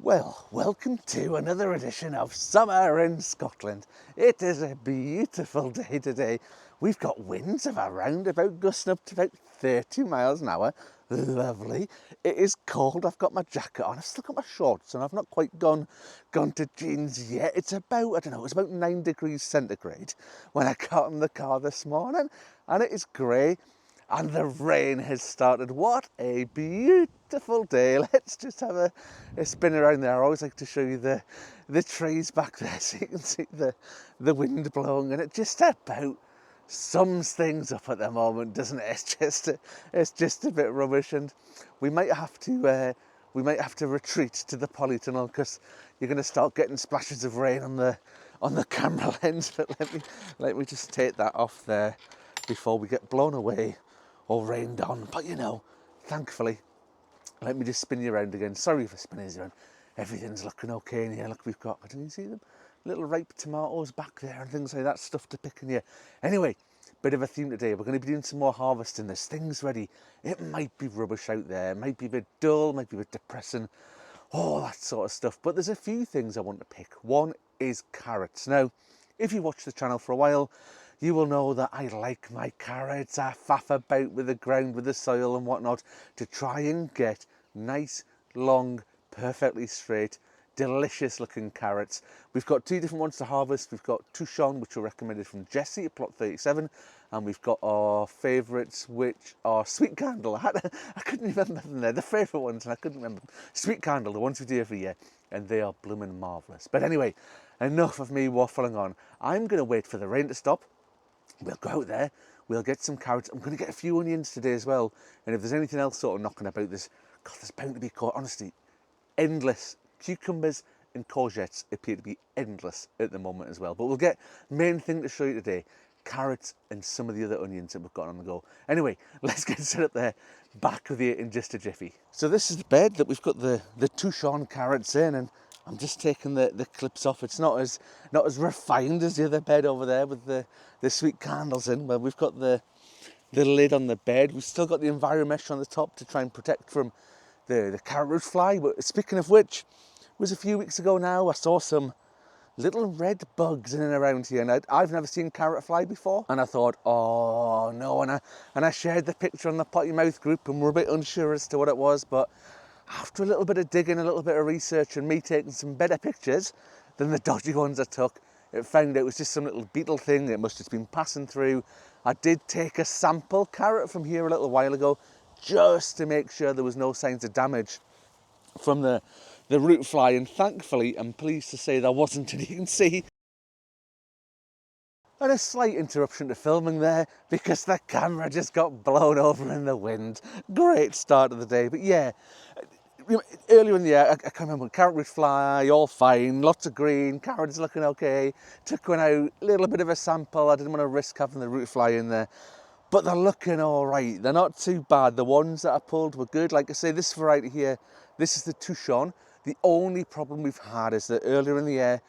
Well, welcome to another edition of Summer in Scotland. It is a beautiful day today. We've got winds of around about gusting up to about 30 miles an hour. Lovely. It is cold. I've got my jacket on. I've still got my shorts and I've not quite gone to jeans yet. It's about, I don't know, it's about 9 degrees centigrade when I got in the car this morning, and it is grey. And the rain has started. What a beautiful day. Let's just have a spin around there. I always like to show you the trees back there so you can see the wind blowing, and it just about sums things up at the moment, doesn't it? It's just a bit rubbish, and we might have to retreat to the polytunnel because you're going to start getting splashes of rain on the camera lens. But let me just take that off there before we get blown away or rained on. But you know, thankfully, let me just spin you around again. Sorry for spinning you around. Everything's looking okay in here. Look, we've got, do you see them? Little ripe tomatoes back there and things like that, stuff to pick in here. Anyway, bit of a theme today. We're going to be doing some more harvesting. There's things ready. It might be rubbish out there. It might be a bit dull, might be a bit depressing, all that sort of stuff. But there's a few things I want to pick. One is carrots. Now, if you watch the channel for a while, you will know that I like my carrots. I faff about with the ground, with the soil and whatnot to try and get nice, long, perfectly straight, delicious looking carrots. We've got two different ones to harvest. We've got Touchon, which were recommended from Jesse at plot 37, and we've got our favourites, which are Sweet Candle. I couldn't remember them there, the favourite ones, and I couldn't remember them. Sweet Candle, the ones we do every year, and they are blooming marvellous. But anyway, enough of me waffling on. I'm going to wait for the rain to stop. We'll go out there, we'll get some carrots. I'm going to get a few onions today as well. And if there's anything else sort of knocking about, there's bound to be, honestly, endless. Cucumbers and courgettes appear to be endless at the moment as well. But we'll get main thing to show you today, carrots and some of the other onions that we've got on the go. Anyway, let's get set up there, back with you in just a jiffy. So this is the bed that we've got the Touchon carrots in, and I'm just taking the clips off. It's not as refined as the other bed over there with the Sweet Candles in, where we've got the lid on the bed. We've still got the enviromesh on the top to try and protect from the carrot root fly. But speaking of which, it was a few weeks ago now, I saw some little red bugs in and around here, and I've never seen carrot fly before, and I thought, oh no, and I shared the picture on the Potty Mouth group, and we're a bit unsure as to what it was. But after a little bit of digging, a little bit of research, and me taking some better pictures than the dodgy ones I took, it found out it was just some little beetle thing that must have just been passing through. I did take a sample carrot from here a little while ago, just to make sure there was no signs of damage from the root fly, and thankfully, I'm pleased to say there wasn't, and you can see. And a slight interruption to filming there because the camera just got blown over in the wind. Great start of the day, but yeah, earlier in the year, I can't remember, carrot root fly, all fine, lots of green, carrots looking okay. Took one out, a little bit of a sample. I didn't want to risk having the root fly in there, but they're looking all right. They're not too bad. The ones that I pulled were good. Like I say, this variety here, this is the Touchon. The only problem we've had is that earlier in the year,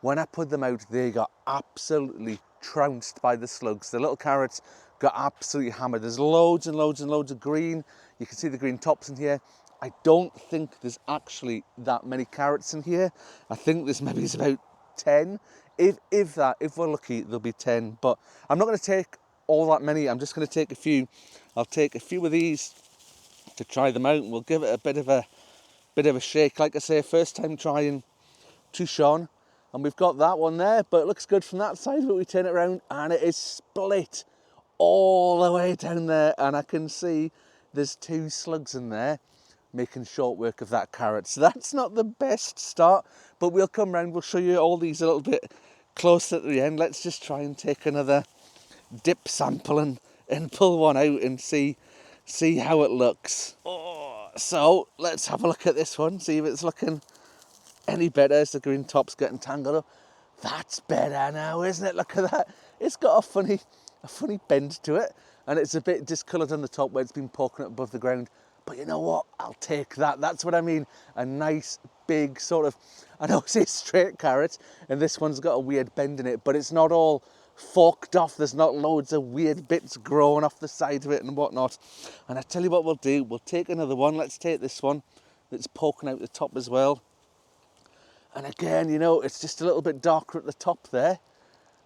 when I put them out, they got absolutely trounced by the slugs. The little carrots got absolutely hammered. There's loads and loads and loads of green. You can see the green tops in here. I don't think there's actually that many carrots in here. I think this maybe is about 10. If we're lucky, there'll be 10. But I'm not going to take all that many. I'm just going to take a few. I'll take a few of these to try them out, and we'll give it a bit of a shake. Like I say, first time trying Touchon, and we've got that one there, but it looks good from that side. But we turn it around and it is split all the way down there, and I can see there's 2 slugs in there making short work of that carrot. So that's not the best start, but we'll come round, we'll show you all these a little bit closer at the end. Let's just try and take another dip sample and pull one out and see how it looks. Oh, so let's have a look at this one, see if it's looking any better as the green top's getting tangled up. That's better now, isn't it? Look at that. It's got a funny bend to it, and it's a bit discoloured on the top where it's been poking up above the ground. But you know what? I'll take that. That's what I mean. A nice, big sort of, I know it's a straight carrot, and this one's got a weird bend in it, but it's not all forked off. There's not loads of weird bits growing off the side of it and whatnot. And I tell you what we'll do. We'll take another one. Let's take this one that's poking out the top as well. And again, you know, it's just a little bit darker at the top there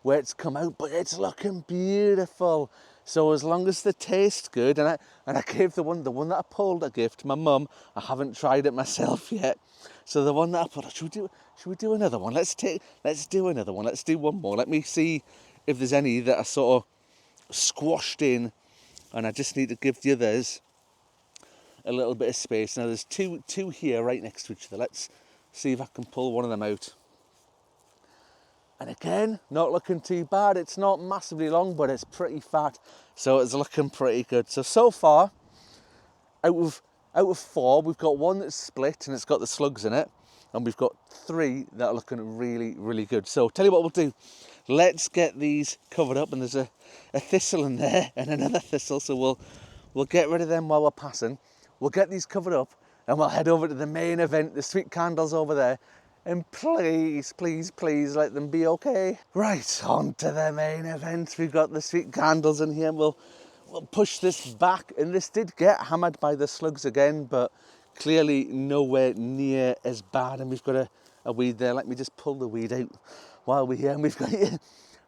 where it's come out, but it's looking beautiful. So as long as the taste's good, and I gave the one that I pulled, I gave to my mum. I haven't tried it myself yet. So the one that I pulled, should we do another one? Let's do another one. Let's do one more. Let me see if there's any that are sort of squashed in, and I just need to give the others a little bit of space. Now there's two here right next to each other. Let's see if I can pull one of them out. And again, not looking too bad. It's not massively long, but it's pretty fat, so it's looking pretty good. So far, out of 4, we've got one that's split and it's got the slugs in it, and we've got 3 that are looking really, really good. So tell you what we'll do. Let's get these covered up, and there's a thistle in there and another thistle, so we'll get rid of them while we're passing. We'll get these covered up and we'll head over to the main event, the sweet candles over there. And please, please, please let them be okay. Right, on to the main event. We've got the sweet candles in here, and we'll push this back. And this did get hammered by the slugs again, but clearly nowhere near as bad. And we've got a weed there. Let me just pull the weed out while we're here. And we've got it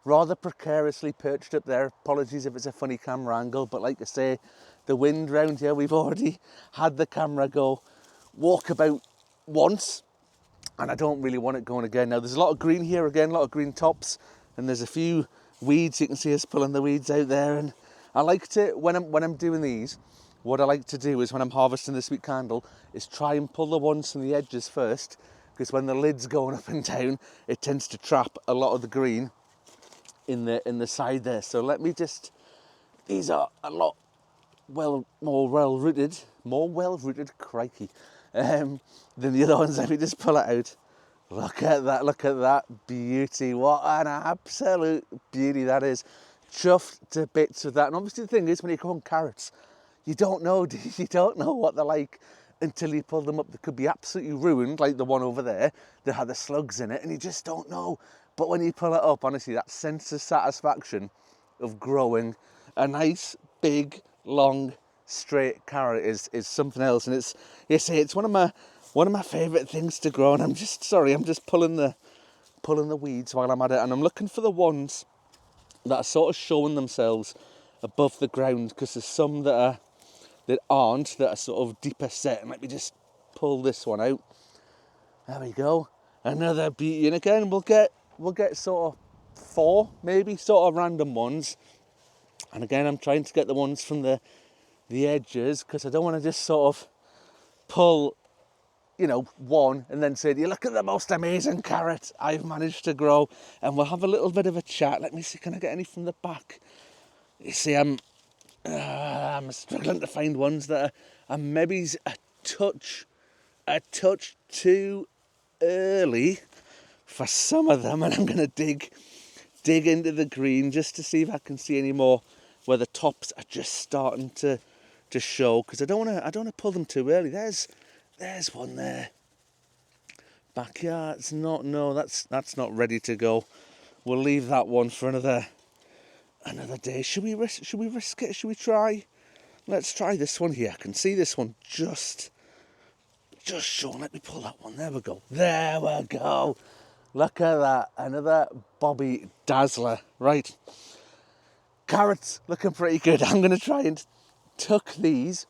rather precariously perched up there. Apologies if it's a funny camera angle, but like I say, the wind round here, we've already had the camera go walk about once, and I don't really want it going again. Now there's a lot of green here again, a lot of green tops, and there's a few weeds. You can see us pulling the weeds out there, and I like to, when I'm doing these, what I like to do is when I'm harvesting the sweet candle is try and pull the ones from the edges first, because when the lid's going up and down, it tends to trap a lot of the green in the side there. So let me just, these are a lot more well rooted, crikey, than the other ones. Let me just pull it out. Look at that beauty. What an absolute beauty that is. Chuffed to bits with that. And obviously the thing is, when you grow carrots, you don't know, you don't know what they're like until you pull them up. They could be absolutely ruined, like the one over there that had the slugs in it, and you just don't know. But when you pull it up, honestly, that sense of satisfaction of growing a nice, big, long, straight carrot is something else. And it's, you see, it's one of my favourite things to grow. And I'm just pulling the weeds while I'm at it, and I'm looking for the ones that are sort of showing themselves above the ground, because there's some that aren't, that are sort of deeper set. And let me just pull this one out. There we go, another beauty. And again, we'll get sort of 4 maybe sort of random ones. And again, I'm trying to get the ones from the edges, because I don't want to just sort of pull, you know, one and then say, you look at the most amazing carrot I've managed to grow. And we'll have a little bit of a chat. Let me see, can I get any from the back? You see, I'm struggling to find ones that are maybe a touch too early for some of them, and I'm going to dig into the green just to see if I can see any more where the tops are just starting to show, because I don't want to pull them too early. There's one there. Backyard's not, no, that's not ready to go. We'll leave that one for another day. Should we risk it? Should we try? Let's try this one here. I can see this one just showing. Let me pull that one. There we go. Look at that. Another Bobby Dazzler. Right. Carrots looking pretty good. I'm going to try and tuck these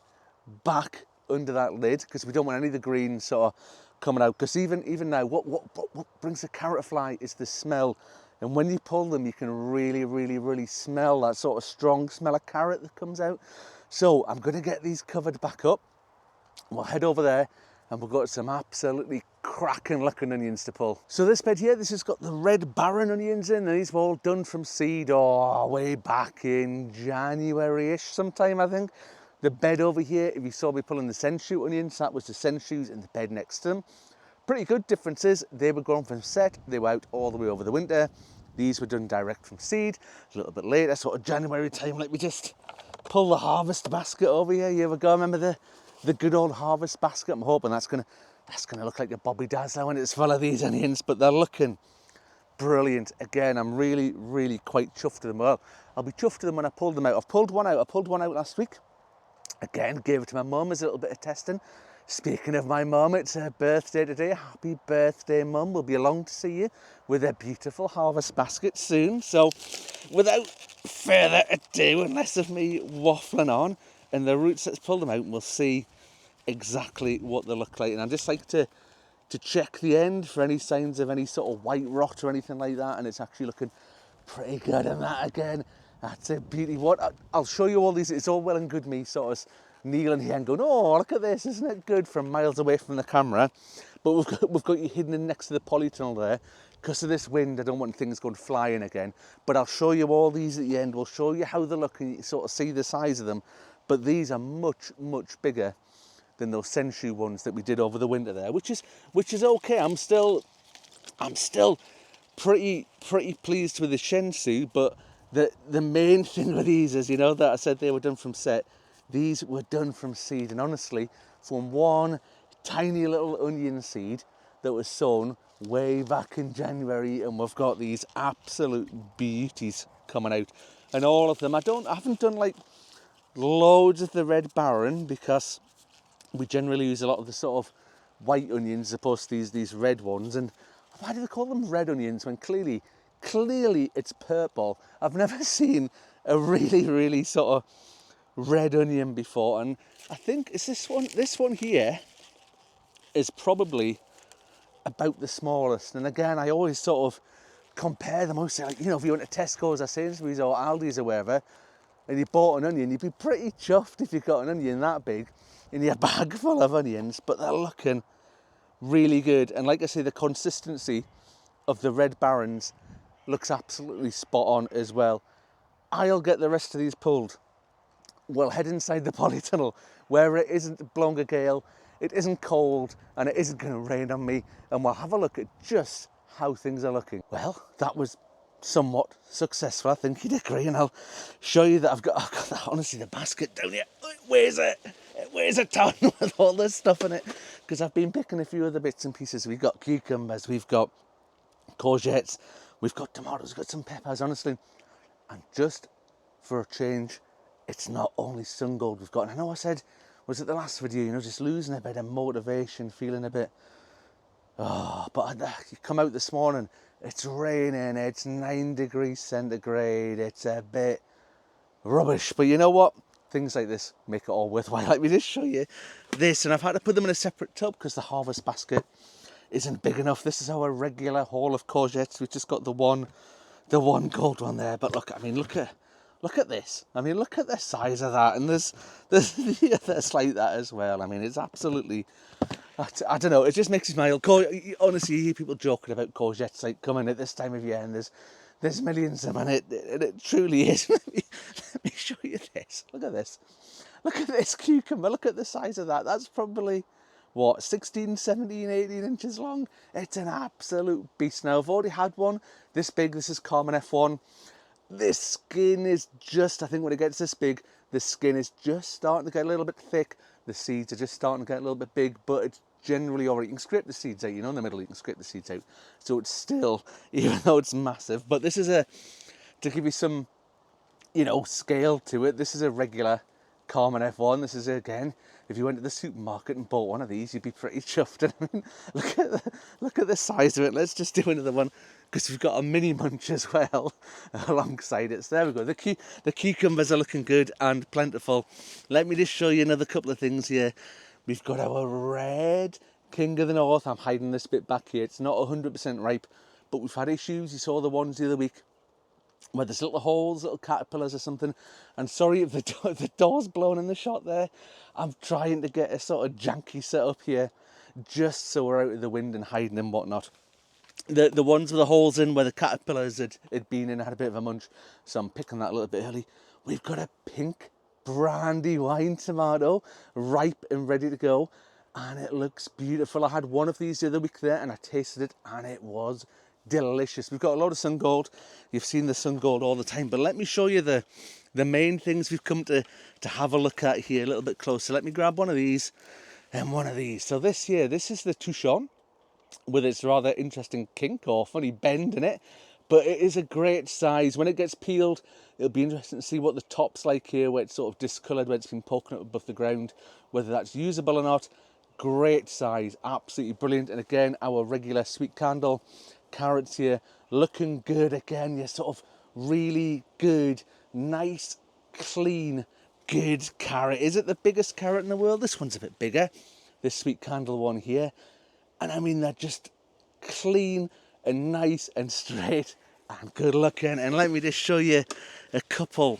back under that lid, because we don't want any of the green sort of coming out. Because even now, what brings the carrot fly is the smell. And when you pull them, you can really, really, really smell that sort of strong smell of carrot that comes out. So I'm going to get these covered back up. We'll head over there and we've got some absolutely cracking looking onions to pull. So this bed here, this has got the red barren onions in, and these were all done from seed way back in January-ish sometime, I think. The bed over here, if you saw me pulling the Senshu onions, that was the Senshus in the bed next to them. Pretty good differences. They were grown from set, they were out all the way over the winter. These were done direct from seed, a little bit later, sort of January time. Let me just pull the harvest basket over here. You ever go, remember the good old harvest basket? I'm hoping that's gonna look like a Bobby Dazzler when it's full of these onions, but they're looking brilliant. Again, I'm really, really quite chuffed with them. Well, I'll be chuffed with them when I pulled them out. I pulled one out last week. Again, gave it to my mum as a little bit of testing. Speaking of my mum, it's her birthday today. Happy birthday, mum. We'll be along to see you with a beautiful harvest basket soon. So without further ado, and less of me waffling on, and the roots, let's pull them out and we'll see exactly what they look like. And I'd just like to check the end for any signs of any sort of white rot or anything like that, and it's actually looking pretty good. And that again, that's a beauty. What I'll show you all these. It's all well and good me sort of kneeling here and going, oh, look at this, isn't it good, from miles away from the camera. But we've got you hidden in next to the polytunnel there. Because of this wind, I don't want things going flying again. But I'll show you all these at the end. We'll show you how they look and you sort of see the size of them. But these are much, much bigger than those Senshu ones that we did over the winter there, which is okay. I'm still pretty pleased with the Shensu, but the main thing with these is, you know, that I said they were done from set. These were done from seed, and honestly, from one tiny little onion seed that was sown way back in January, and we've got these absolute beauties coming out. And all of them, I haven't done like loads of the Red Baron, because we generally use a lot of the sort of white onions as opposed to these red ones. And why do they call them red onions when clearly it's purple? I've never seen a really sort of red onion before, and I think it's this one here is probably about the smallest. And again, I always sort of compare them. I always say, like, you know, if you went to Tesco's or Sainsbury's or Aldi's or wherever, and you bought an onion, you'd be pretty chuffed if you got an onion that big in your bag full of onions. But they're looking really good, and like I say, the consistency of the Red Barons looks absolutely spot on as well. I'll get the rest of these pulled. We'll head inside the polytunnel where it isn't blowing a gale, it isn't cold, and it isn't going to rain on me, and we'll have a look at just how things are looking. Well, that was somewhat successful, I think you'd agree, and I'll show you that I've got that, honestly, the basket down here. It weighs a ton with all this stuff in it, because I've been picking a few other bits and pieces. We've got cucumbers, we've got courgettes, we've got tomatoes, we've got some peppers, honestly. And just for a change, it's not only sun gold we've got. And I know I said, was it the last video, you know, just losing a bit of motivation, feeling a bit, but you come out this morning, it's raining, it's 9 degrees centigrade, it's a bit rubbish. But you know what? Things like this make it all worthwhile. Let me just show you this, and I've had to put them in a separate tub because the harvest basket isn't big enough. This is our regular haul of courgettes. We've just got the one gold one there. But look, I mean, look at this. I mean, look at the size of that, and there's the others like that as well. I mean, it's absolutely, I don't know, it just makes me smile. Honestly, you hear people joking about courgettes like coming at this time of year, and there's millions of them, and it truly is. Let me show you this. Look at this. Look at this cucumber. Look at the size of that. That's probably, what, 16, 17, 18 inches long? It's an absolute beast. Now, I've already had one this big. This is Common F1. This skin is just, I think when it gets this big, the skin is just starting to get a little bit thick. The seeds are just starting to get a little bit big, but it's generally all right. You can scrape the seeds out, you know, in the middle, you can scrape the seeds out. So it's still, even though it's massive, but this is to give you some, you know, scale to it, this is a regular Common F1. This is, again, if you went to the supermarket and bought one of these, you'd be pretty chuffed. And I mean, look at the size of it. Let's just do another one, because we've got a mini munch as well alongside it. So there we go. The cucumbers are looking good and plentiful. Let me just show you another couple of things here. We've got our red King of the North. I'm hiding this bit back here. It's not 100% ripe, but we've had issues. You saw the ones the other week where there's little holes, little caterpillars or something. And sorry if the door's blown in the shot there. I'm trying to get a sort of janky setup here, just so we're out of the wind and hiding and whatnot. The ones with the holes in where the caterpillars had been in had a bit of a munch, so I'm picking that a little bit early. We've got a pink brandywine tomato, ripe and ready to go, and it looks beautiful. I had one of these the other week there, and I tasted it, and it was delicious. We've got a lot of sun gold. You've seen the sun gold all the time, but let me show you the main things we've come to have a look at here a little bit closer. Let me grab one of these and one of these. So this here, this is the Touchon, with its rather interesting kink or funny bend in it, but it is a great size. When it gets peeled, it'll be interesting to see what the top's like here, where it's sort of discoloured, where it's been poking up above the ground, whether that's usable or not. great size, absolutely brilliant. And again, our regular sweet candle carrots here looking good again. You're sort of really good, nice, clean, good carrot. Is it the biggest carrot in the world? This one's a bit bigger, this sweet candle one here. And I mean, they're just clean and nice and straight and good looking. And let me just show you a couple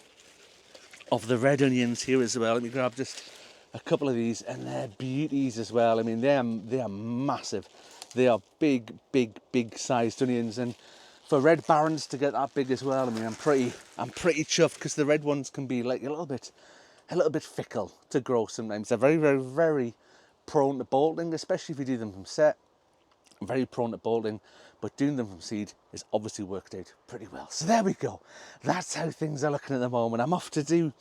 of the red onions here as well. Let me grab just a couple of these, and they're beauties as well. I mean, they are massive. They are big, big, big sized onions, and for red barons to get that big as well, I mean, I'm pretty chuffed, because the red ones can be like a little bit fickle to grow sometimes. They're very, very, very prone to bolting, especially if you do them from set. Very prone to bolting, but doing them from seed is obviously worked out pretty well. So there we go. That's how things are looking at the moment. I'm off to do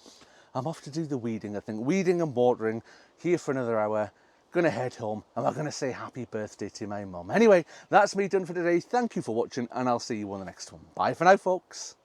the weeding, I think. Weeding and watering here for another hour. Gonna head home, and I'm gonna say happy birthday to my mum. Anyway, that's me done for today. Thank you for watching, and I'll see you on the next one. Bye for now, folks.